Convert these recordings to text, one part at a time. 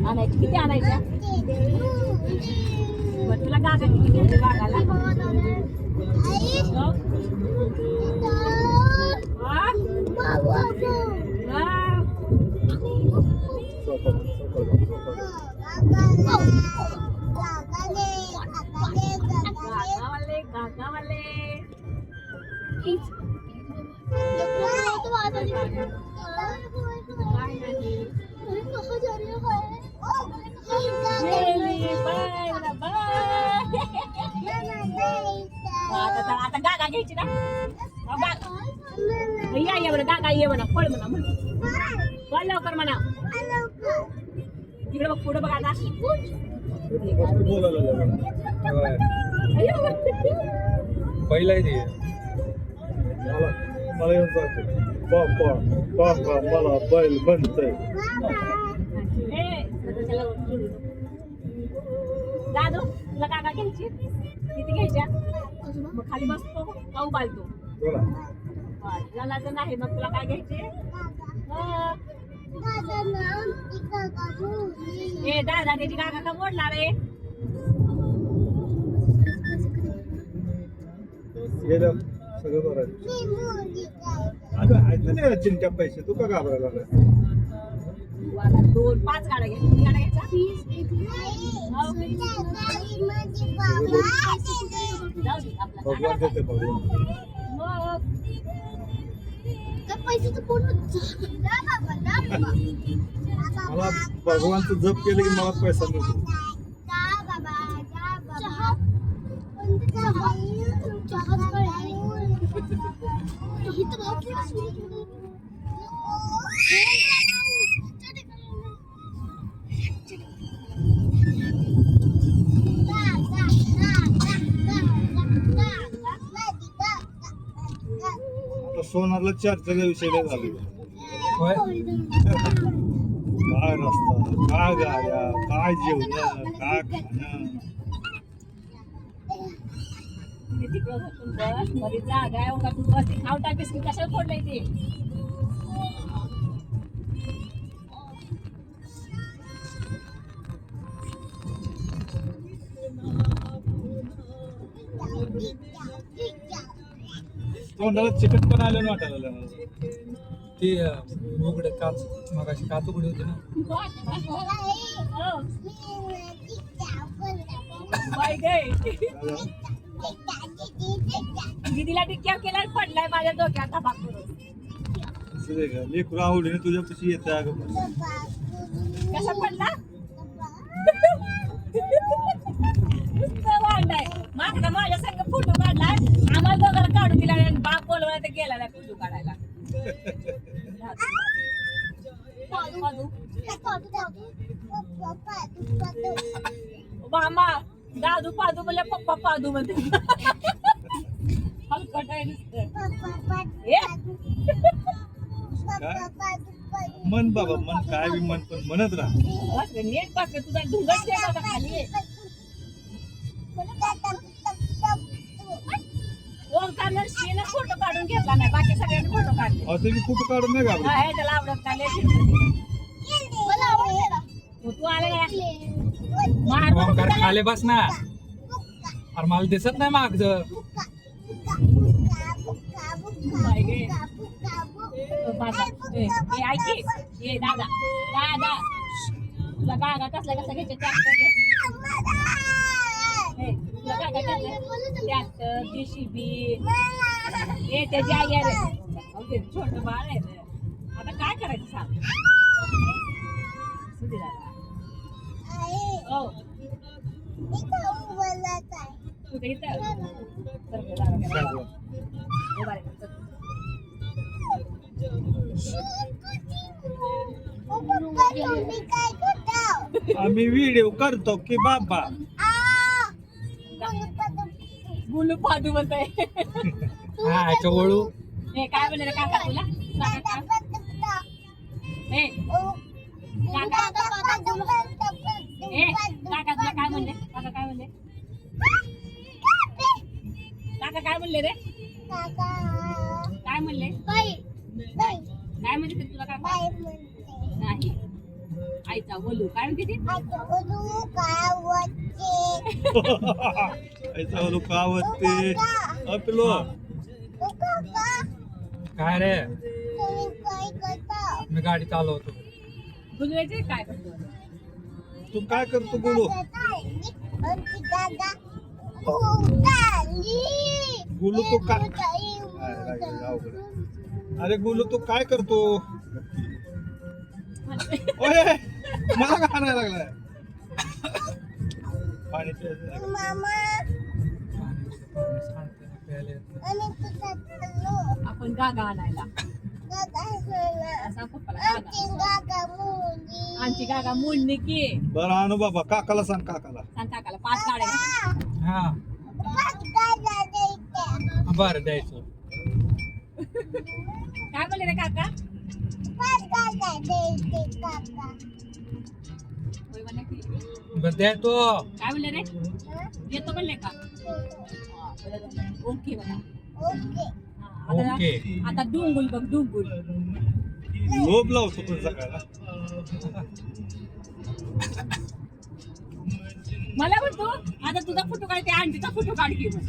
आणायची किती आणायच्या बरं तुला गागा किती घ्यायचे गागाला गागावाले आता गागा घ्यायची ना या बरं गागा ये म्हणा फळ म्हणा फळ लवकर म्हणा तिकडे बघ पुढे बघा आता पहिला आहे मला येऊन सांगतो पापा पापा मला बैल बनतंय दादू तुला काका घ्यायची किती घ्यायच्या मग खाली बसतो पाऊ बालतो झाला तर नाही मग तुला काय घ्यायचे ए दादा त्याची काका का मोडणार आहे गेलं सगळं बरं अगं नाही चिंट्या पैसे तू का घाबरायला लागला 2-5 गाड्या घ्या किती गाड्या घ्यायच्या भगवान देते भगवान मला भगवानचं जप केलं की मला पैसा मिळतो सोनारला चर्चेचा विषय काय झाला काय रस्ता काय गाड्या काय जेवण काय खाणं मध्ये जागा आहे का तू बस खाऊ टाकीस की कशाला फोडलंय ते तोंडाला चिकट पण आलं ना वाटायला ते उघडे काच मगाशी काच उघडी होती ना दीदीला टिक्क्या केला पडलाय माझ्या डोक्यात धबाक करून लेकरू आवडीने तुझ्यापाशी येते अगं कसा पडला वाढलाय मागचा माझ्या संग फोटो काढलाय आम्हाला दोघांना काढून दिला आणि बाप बोलवायला तर गेला नाही फोटो काढायला मामा दादू पादू बोलले पप्पा पादू म्हणते हलकट आहे नुसतं मन बाबा मन काय बी मन पण म्हणत राहा नेट पास तुझा ढुंगच बाबा खाली ओंकारनं शेण फोटो काढून घेतला नाही बाकी सगळ्यांनी फोटो काढले असं मी फोटो काढून नाही घाबरत त्याला आवडत काय तू आले ओंकार खाले बस ना अरे मला दिसत नाही मागच दादा दादा तुला गागा कसला कसा घ्यायचे ट्रॅक्टर JCB हे त्याची आई आहे छोट बाळ आहे आता काय करायचं सांग हो तू ते इथं आम्ही व्हिडिओ करतो की बाबा गुलू पादू म्हणताय हा चवळू हे काय म्हणले काका तुला हे काका तुला काय म्हणले काका काय म्हणले काका काय म्हणले रे काय म्हणले काय म्हणते ते तुला काका नाही आईचा बोलू काय म्हणते ती ऐसा बोलू का आवडते पिलो काय रे मी गाडी चालवतो. बोलवायचे काय करतो तू काय करतो बोलू बोलू तू काय अरे बोलू तू काय करतो ओय मला का हाणायला लागलाय पाणी प्यायचं नाही का? आपण गागा आणायला असा पप्पाला गागा आमची गागा मोडणी की बरं आणू बाबा काकाला सांग काकाला सांग काकाला 5 गाड्या हा बरं द्यायचं. काय बोलले रे काका होय म्हणे की. बरं द्यायतो. काय बोलले रे येतो म्हणले का ओके बघा ओके. आता डुंगुल बघ डुंगुल लोभ लावतो पण सकाळला मला म्हणतो आता तुझा फोटो काढते आंटीचा फोटो काढ की मग.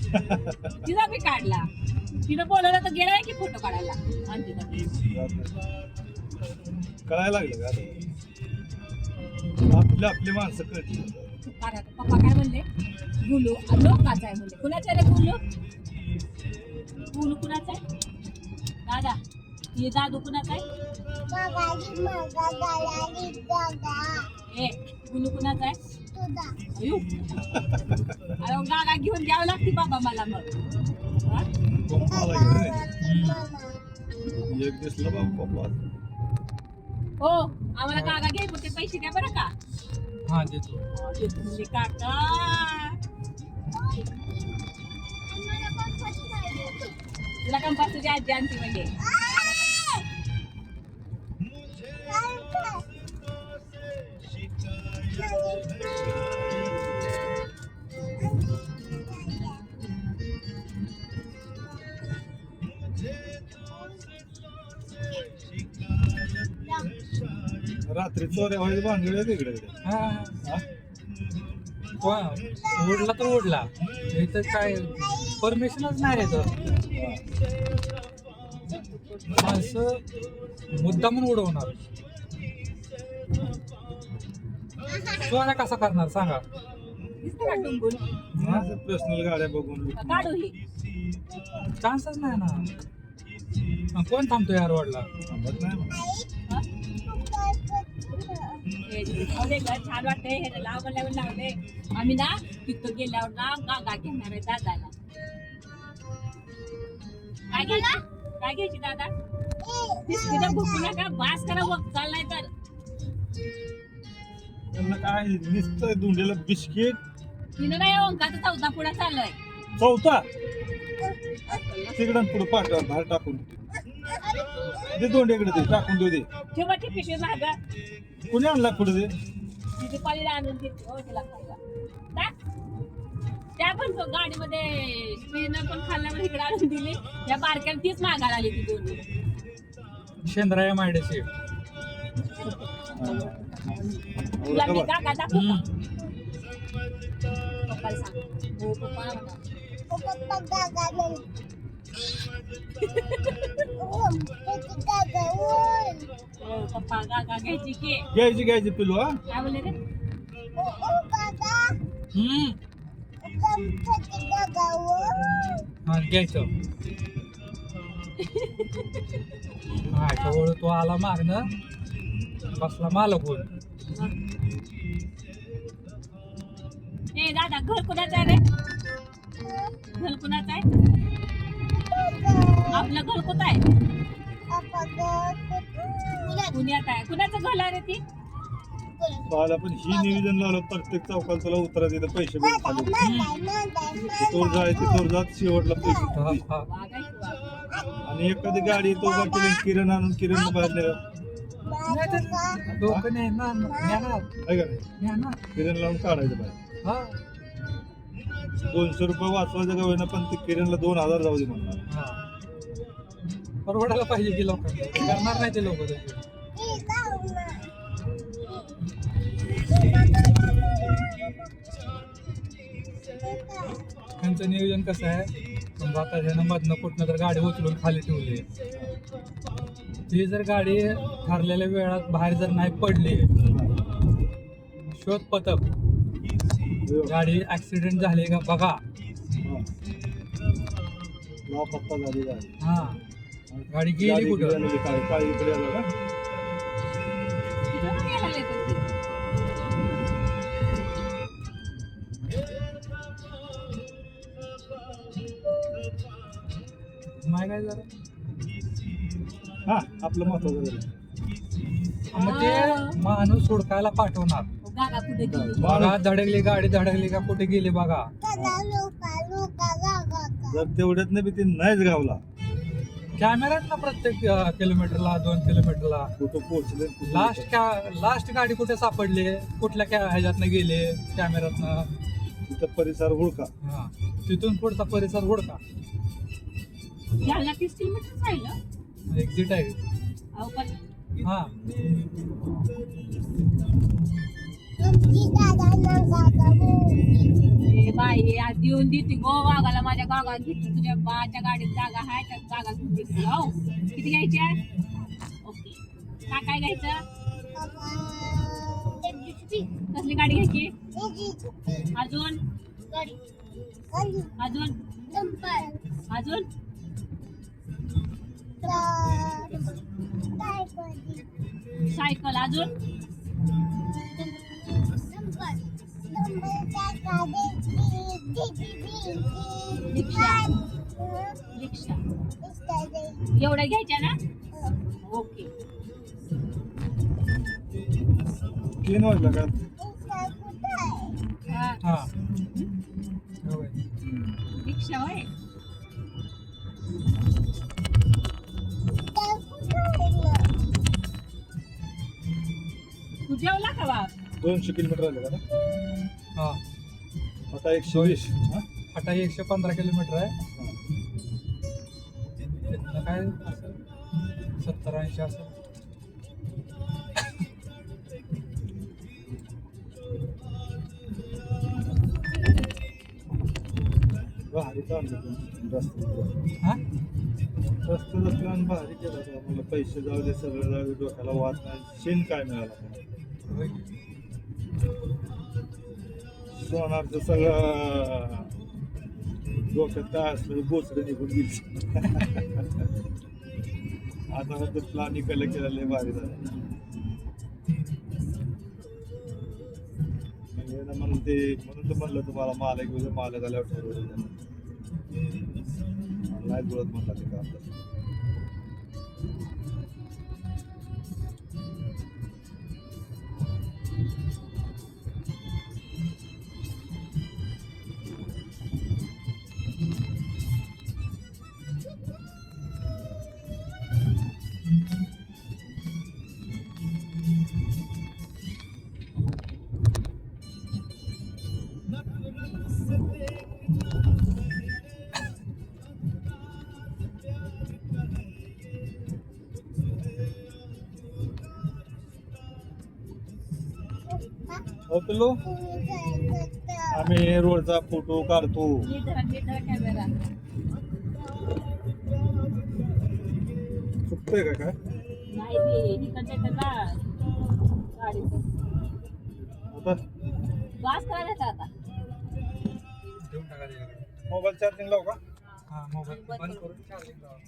तिचा मी काढला तिनं बोलवलं तर गेलाय की फोटो काढायला आंटीचा कळायला लागलं का आपली आपली माणसं कळली पप्पा काय म्हणले गुलू लोकाचा आहे म्हणले कुणाचा आहे रे गुलू गुलू कुणाचा आहे दादा हे दादू कुणाचा आहे ए गुलू कुणाचा आहे अयो. अरे गागा घेऊन द्यावं लागते बाबा मला मग हा? एक दिसलं बाबा पप्पा हो आम्हाला गागा घे पण ते पैसे द्या बरं का हा देतो. देतो म्हणले काका तुला कंपास तुझी आजी आणते म्हणजे रात्री चोऱ्या व्हायची भानगड आहे तिकडे हा हा? उडला तर उडला इथं काय परमिशनच नाही रे तर माणसं मुद्दा म्हणून उडवणार. चोऱ्या कसा करणार सांगा. दिसतं का डुंगून पर्सनल गाड्या बघून काढू ही चान्सच नाही ना. कोण थांबतो यार रोडला. थांबत नाही मग. हा? हे लावले घर छान वाटते हे लावल्यावर लावले आम्ही ना तिथं गेल्यावर ना गागा घेणार आहे दादाला काय घ्यायची काय घ्यायची दादा बिस्किट भुकू नका बास करा वक चाललाय तर त्यांना काय नुसतं धुंडीला बिस्किट तिनं नाही अंकाचा 4था पुढा चाललाय चौथा तिकडं पुढे पाठवा धार टाकून दे दोंड्याकडे दे टाकून देऊ दे ठेवा ती पिशवी मागा कुणी आणला पुढे दे तिथे पालीला आणून देते हो तिला खायला टाक. त्या पण तो गाडीमध्ये स्पेनर पण खाल्ल्यावर इकडे आणून दिली या बारक्याला तीच मागायला आली ती दोन्ही शेंद्राया मायडेची तुला मी गागा दाखवू का पप्पाला सांग हो पप्पा म्हणा. हो, पप्पा गागा घ्यायची की घ्यायची पिलू हा काय बोलले रे हा घ्यायचं. हा जवळ तो आला मागणं बसला मालकून. ए दादा घर कुणाचं आहे रे घर कुणाचं आहे आपलं घर कुठं आहे पुण्यात आहे कुणाचं घर आहे रे ती पाहायला पण ही निवेदन लावलं प्रत्येक चौकाला तुला उतरा तिथं पैसे भेट खाली तोर जायचे तोर जात शेवटला पैसे हा, दे. हा. वागायची वाग. आणि एखादी गाडी तो केली किरण आणून किरण बाहेर नेलं नाही तर डोकं नाही ना नेणार आहे का नाही नेणार. किरण लावून काढायचं बाहेर हा 200 रुपये वाचवायचं का होईना पण ते किरणला 2000 जाऊ दे म्हणणार हा परवडायला पाहिजे की लोकांना करणार नाही ते लोक त्यांचं नियोजन कसं आहे समजा आता ह्यानं मधनं कुठनं तर गाडी उचलून खाली ठेवली ती जर गाडी ठरलेल्या वेळात बाहेर जर नाही पडली शोध पथक गाडी ऍक्सिडेंट झाली का बघा पत्ता झाली गाडी. हा गाडी गेली कुठं काळी इकडे आलं का? इथं नाही आलेले पण ते. माय काय जरा हा आपलं महत्वाचं झालं. मग ते माणूस हुडकायला पाठवणार गागा कुठे गेली बघा धडकली गाडी धडकली का कुठे गेली बघा जर तेवढ्यात नाही ते नाहीच गावला कॅमेरात ना प्रत्येक किलोमीटरला 2 किलोमीटरला कुठं पोहोचले लास्ट गाडी कुठे सापडली कुठल्या ह्याच्यातनं गेले कॅमेऱ्यातनं तिथं परिसर हुडका. हा तिथून पुढचा परिसर हुडका जालना 30 किलोमीटर राहिलं एक्झिट आहे अहो पण हा ए बाई आज देऊन देते गो वाघाला माझ्या गागात घेतली तुझ्या बाच्या गाडीत जागा आहे त्या जागा घेऊन देते हो किती घ्यायच्या ओके काय घ्यायचं कसली गाडी घ्यायची अजून अजून अजून सायकल अजून रिक्षा रिक्षा एवढ्या घ्यायच्या ना ओके 3 वाजला का? हा हा होय. रिक्षा होय तू जेवला का बा 200 किलोमीटर आले का ना? हा आता 120. हा? आता 115 किलोमीटर आहे तिथनं काय 70-80 असं भारी चाललं रस्त्याचं हा प्लॅन भारी केला होता. मला पैसे जाऊ दे सगळं जाऊ दे डोक्याला वाद नाही शेण काय मिळाला होय. सोनारचं सगळं डोक्यात काय असलं बोचडं निघून गेली. आता ते प्लॅन इकडलं केलेलं आहे भारी झालं म्हणून तर म्हणलं तुम्हाला माल घेऊ मालक आल्यावर ठरवलं नाही जुळत म्हणला ते काम पिल्लू आम्ही रोडचा फोटो काढतो कॅमेरा चुकतोय का काय नाही ते इकडच्या त्याला गाडीचं आता वास करायचा आता देऊन टाका त्याच्याकडे. मोबाईल चार्जिंग लावू का हा मोबाईल बंद करून चार्जिंग लावा.